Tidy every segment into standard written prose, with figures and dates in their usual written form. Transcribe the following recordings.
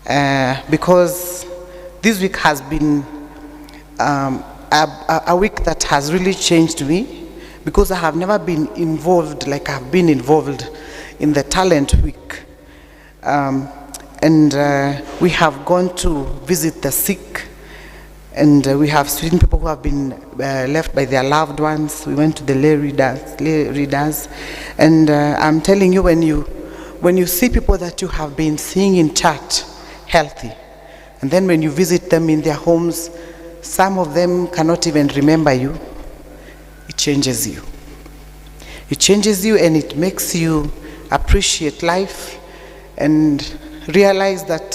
because this week has been a week that has really changed me, because I have never been involved like I've been involved in the Talent Week. And we have gone to visit the sick, and we have seen people who have been left by their loved ones. We went to the lay readers, and I'm telling you, when you see people that you have been seeing in church healthy, and then when you visit them in their homes, some of them cannot even remember you, it changes you. It changes you, and it makes you appreciate life and realize that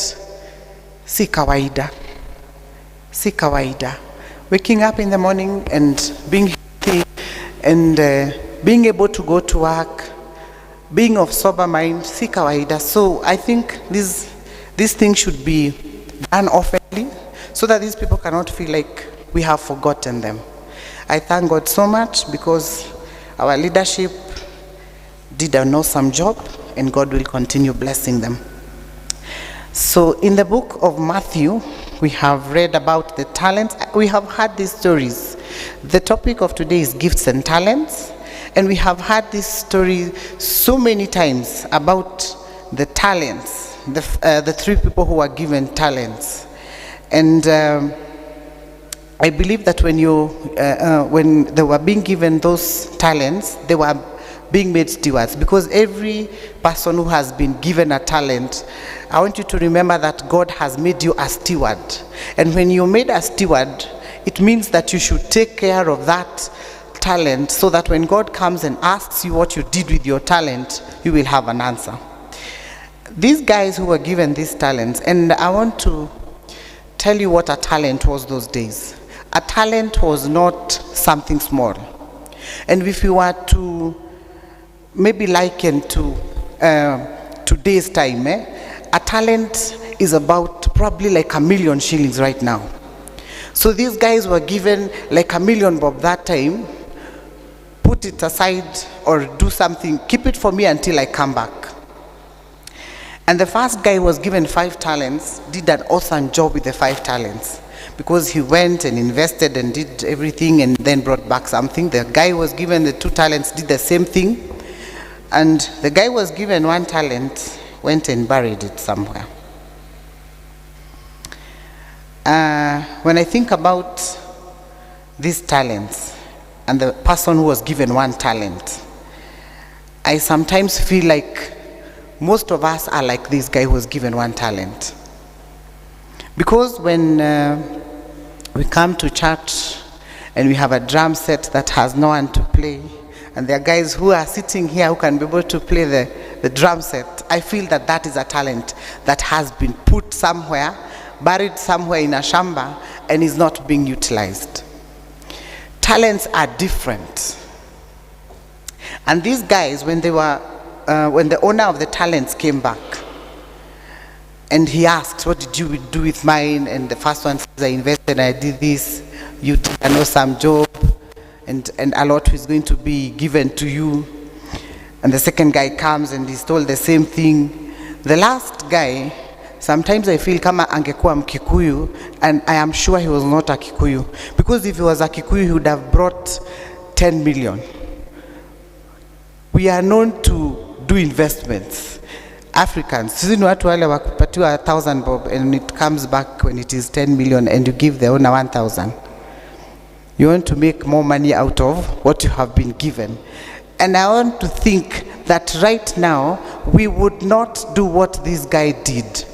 si kawaida. Waking up in the morning and being healthy and being able to go to work, being of sober mind, si kawaida. So I think this thing should be done oftenly, so that these people cannot feel like we have forgotten them. I thank God so much, because our leadership did an awesome job, and God will continue blessing them. So in the book of Matthew, we have read about the talents. We have heard these stories. The topic of today is gifts and talents, and we have heard this story so many times about the talents, the three people who were given talents. And I believe that when they were being given those talents, they were being made stewards, because every person who has been given a talent, I want you to remember that God has made you a steward. And when you're made a steward, it means that you should take care of that talent, so that when God comes and asks you what you did with your talent, you will have an answer. These guys who were given these talents, and I want to tell you what a talent was those days. A talent was not something small. And if you were to maybe liken to today's time, a talent is about probably like 1 million shillings right now. So these guys were given like 1 million bob that time. Put it aside, or do something, keep it for me until I come back. And the first guy was given 5 talents, did an awesome job with the 5 talents, because he went and invested and did everything and then brought back something. The guy was given the 2 talents, did the same thing. And the guy was given 1 talent, went and buried it somewhere. When I think about these talents and the person who was given 1 talent, I sometimes feel like most of us are like this guy who was given 1 talent. Because when we come to church and we have a drum set that has no one to play, and there are guys who are sitting here who can be able to play the drum set, I feel that that is a talent that has been put somewhere, buried somewhere in a shamba, and is not being utilized. Talents are different. And these guys, when the owner of the talents came back, and he asked, what did you do with mine? And the first one says, I invested, I did this, you did an awesome job, and a lot is going to be given to you. And the second guy comes and he's told the same thing. The last guy, sometimes I feel kama angekuwa Mkikuyu, and I am sure he was not a Kikuyu, because if he was a Kikuyu, he would have brought 10 million. We are known to do investments. Africans, sisi ni watu wale wakupatiwa 1,000 bob, and it comes back when it is 10 million, and you give the owner 1,000. You want to make more money out of what you have been given. And I want to think that right now, we would not do what this guy did,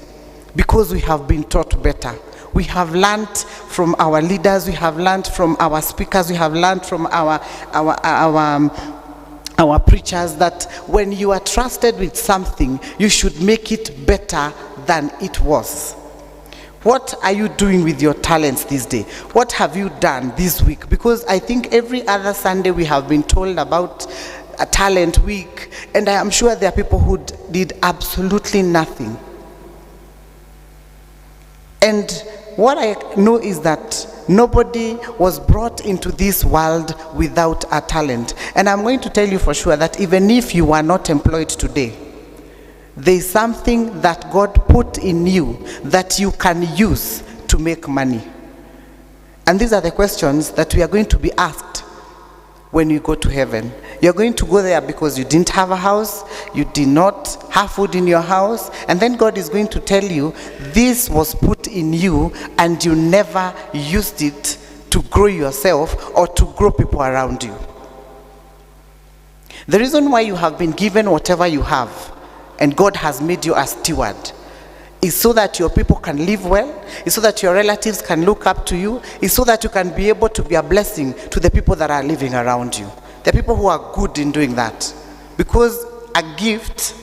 because we have been taught better. We have learned from our leaders, we have learned from our speakers, we have learned from our preachers that when you are trusted with something, you should make it better than it was. What are you doing with your talents this day? What have you done this week? Because I think every other Sunday we have been told about a talent week, and I am sure there are people who did absolutely nothing. And what I know is that nobody was brought into this world without a talent. And I'm going to tell you for sure that even if you are not employed today, There is something that God put in you that you can use to make money. And these are the questions that we are going to be asked when you go to heaven. You're going to go there because you didn't have a house, you did not have food in your house, and then God is going to tell you, this was put in you and you never used it to grow yourself or to grow people around you. The reason why you have been given whatever you have and God has made you a steward is so that your people can live well, is so that your relatives can look up to you, is so that you can be able to be a blessing to the people that are living around you. There are people who are good in doing that. Because a gift,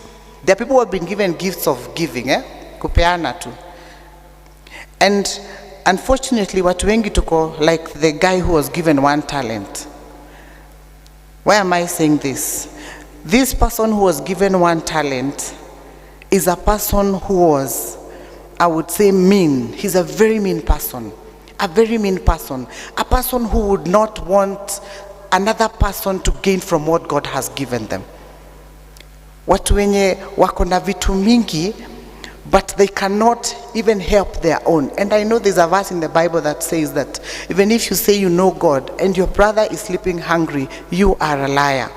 there are people who have been given gifts of giving, kupeana tu. And unfortunately, watu wengi tuko like the guy who was given 1 talent. Why am I saying this? This person who was given 1 talent is a person who was, I would say, mean. He's a very mean person. A very mean person. A person who would not want another person to gain from what God has given them. Watu wenye wako na vitu mingi, but they cannot even help their own. And I know there's a verse in the Bible that says that even if you say you know God and your brother is sleeping hungry, you are a liar.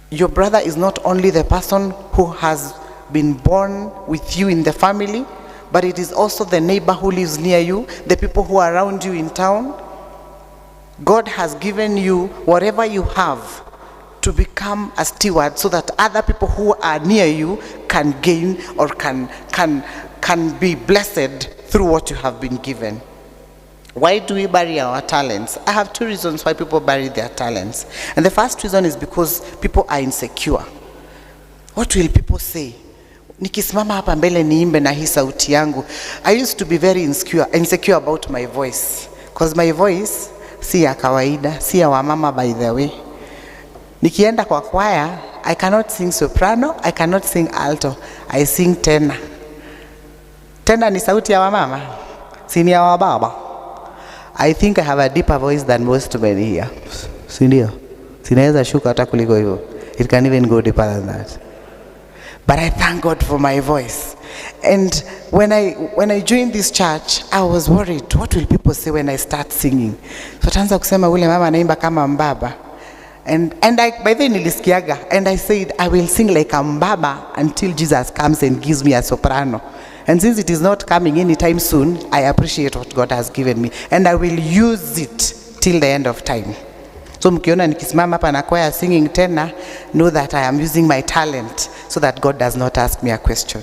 Your brother is not only the person who has been born with you in the family, but it is also the neighbor who lives near you, the people who are around you in town. God has given you whatever you have to become a steward so that other people who are near you can gain or can be blessed through what you have been given. Why do we bury our talents? I have 2 reasons why people bury their talents. And the first reason is because people are insecure. What will people say? Nikisimama hapa mbele niimbe na hii sauti yangu. I used to be very insecure about my voice. Because my voice si ya kawaida, si ya wamama by the way. Nikienda kwa choir, I cannot sing soprano, I cannot sing alto, I sing tenor. Tenor ni sauti ya wamama, si ni ya wababa. I think I have a deeper voice than most men here. Sindio? Sinaweza shuka hata kuliko hivyo. It can even go deeper than that. But I thank God for my voice. And when I joined this church, I was worried. What will people say when I start singing? So tanza kusema ule mama anaimba kama mbaba. And by then nilisikiaga, and I said, I will sing like a mbaba until Jesus comes and gives me a soprano. And since it is not coming anytime soon, I appreciate what God has given me. And I will use it till the end of time. So mkiona nikisimama hapa na choir singing tena, know that I am using my talent so that God does not ask me a question.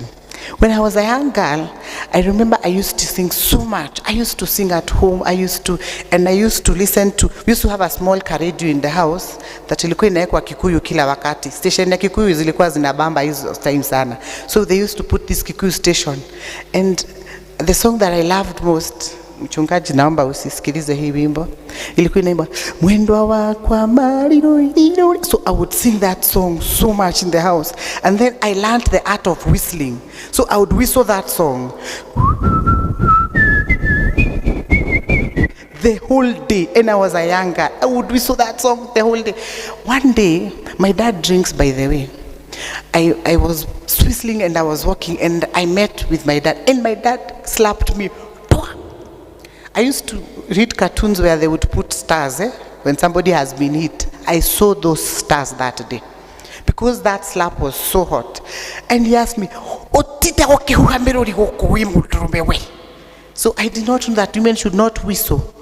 When I was a young girl, I remember I used to sing so much. I used to sing at home. I used to listen to, we used to have a small car radio in the house that ilikuwa inaekwa Kikuyu kila wakati. Station ya Kikuyu zilikuwa zinabamba hizo time sana. So they used to put this Kikuyu station. And the song that I loved most, mchungaji naomba usisikilize hii wimbo, ilikuwa inaimba mwendwa wa kwa marino. So I would sing that song so much in the house, and then I learned the art of whistling. So I would whistle that song the whole day. And I was a young girl, I would whistle that song the whole day. One day my dad drinks, by the way. I was whistling and I was walking and I met with my dad, and my dad slapped me. I used to read cartoons where they would put stars, when somebody has been hit. I saw those stars that day because that slap was so hot. And he asked me, so I did not know that women should not whistle.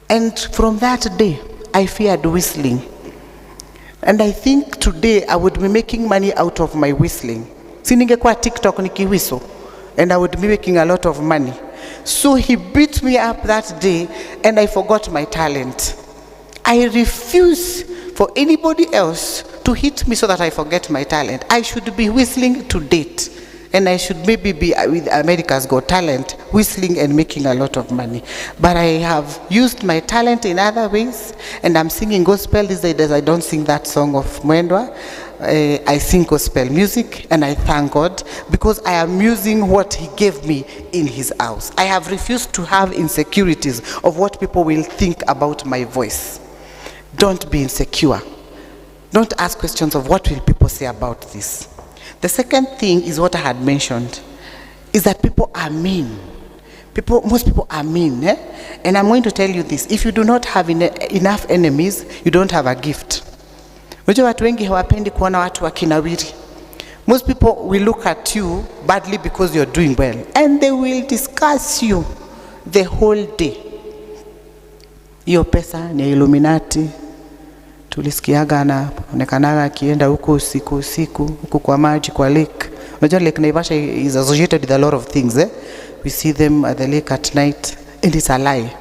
And from that day, I feared whistling. And I think today I would be making money out of my whistling. Siningekuwa TikTok niki whistle, and I would be making a lot of money. So he beat me up that day and I forgot my talent. I refuse for anybody else to hit me so that I forget my talent. I should be whistling to date, and I should maybe be with America's Got Talent, whistling and making a lot of money. But I have used my talent in other ways, and I'm singing gospel these days. I don't sing that song of Mwendwa. I sing gospel music, and I thank God because I am using what he gave me in his house. I have refused to have insecurities of what people will think about my voice. Don't be insecure. Don't ask questions of what will people say about this. The second thing is what I had mentioned, is that people are mean. Most people are mean. And I'm going to tell you this. If you do not have enough enemies, you don't have a gift. Unajua watu wengi hawapendi kuona watu wakinawiri. Most people will look at you badly because you're doing well. And they will discuss you the whole day. Hiyo pesa ni Illuminati. Tulisikiaga anaonekanaga akienda huko usiku huko kwa maji kwa lake. Unajua Lake Naivasha is associated with a lot of things. We see them at the lake at night, and it's a lie.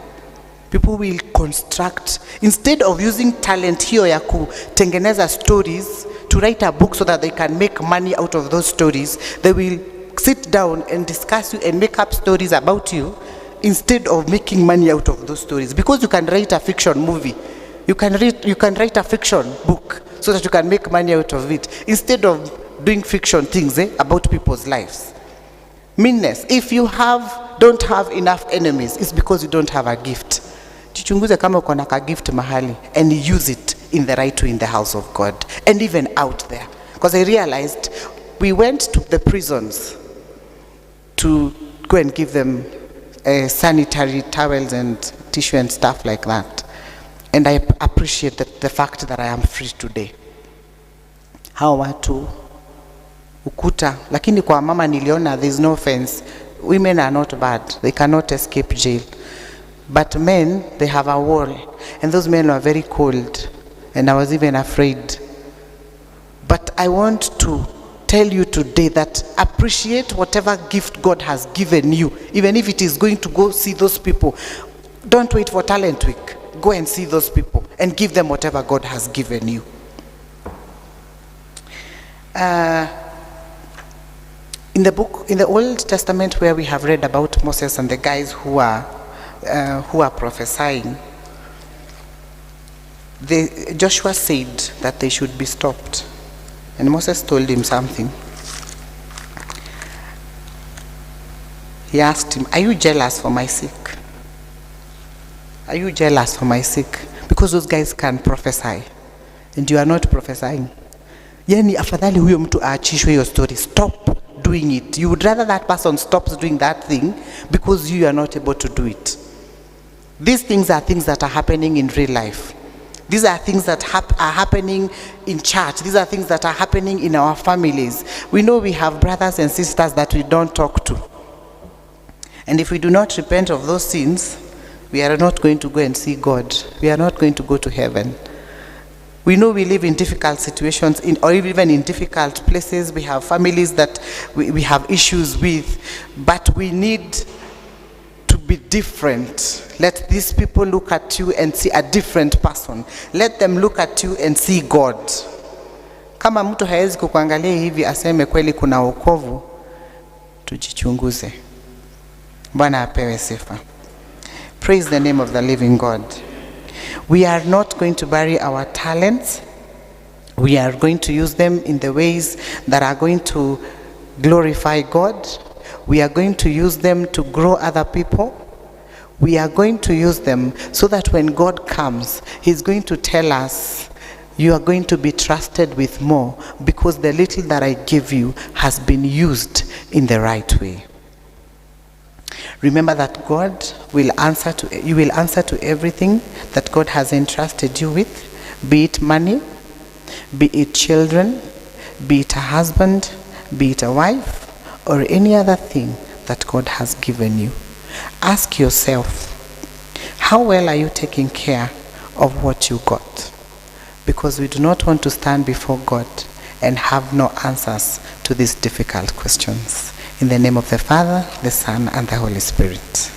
People will construct, instead of using talent hiyo ya kutengeneza stories to write a book so that they can make money out of those stories, they will sit down and discuss you and make up stories about you instead of making money out of those stories. Because you can write a fiction movie, you can write a fiction book so that you can make money out of it instead of doing fiction things about people's lives. Meanness. If you don't have enough enemies, it's because you don't have a gift. Jichunguze kama uko na ka gift mahali and use it in the right way in the house of God and even out there. Because I realized we went to the prisons to go and give them sanitary towels and tissue and stuff like that. And I appreciate the fact that I am free today. Hao watu ukuta, lakini kwa mama niliona there is no offense. Women are not bad. They cannot escape jail. But men, they have a wall. And those men were very cold. And I was even afraid. But I want to tell you today that appreciate whatever gift God has given you. Even if it is going to go see those people. Don't wait for Talent Week. Go and see those people and give them whatever God has given you. In the Old Testament, where we have read about Moses and the guys who are prophesying, Joshua said that they should be stopped, and Moses told him something. He asked him, "Are you jealous for my sake? Are you jealous for my sake? Because those guys can prophesy, and you are not prophesying." Yani afadhali huyo mtu aachishwe hiyo story. Stop doing it. You would rather that person stops doing that thing because you are not able to do it. These things are things that are happening in real life. These are things that are happening in church. These are things that are happening in our families. We know we have brothers and sisters that we don't talk to. And if we do not repent of those sins, we are not going to go and see God. We are not going to go to heaven. We know we live in difficult situations, or even in difficult places. We have families that we have issues with, but we need to be different. Let these people look at you and see a different person. Let them look at you and see God. Kama mtu haezi kukuangalia hivi aseme kweli kuna wokovu, tujichunguze. Bwana apewe sifa. Praise the name of the living God. We are not going to bury our talents. We are going to use them in the ways that are going to glorify God. We are going to use them to grow other people. We are going to use them so that when God comes, He's going to tell us, you are going to be trusted with more because the little that I give you has been used in the right way. Remember that you will answer to everything that God has entrusted you with, be it money, be it children, be it a husband, be it a wife, or any other thing that God has given you. Ask yourself, how well are you taking care of what you got? Because we do not want to stand before God and have no answers to these difficult questions. In the name of the Father, the Son, and the Holy Spirit.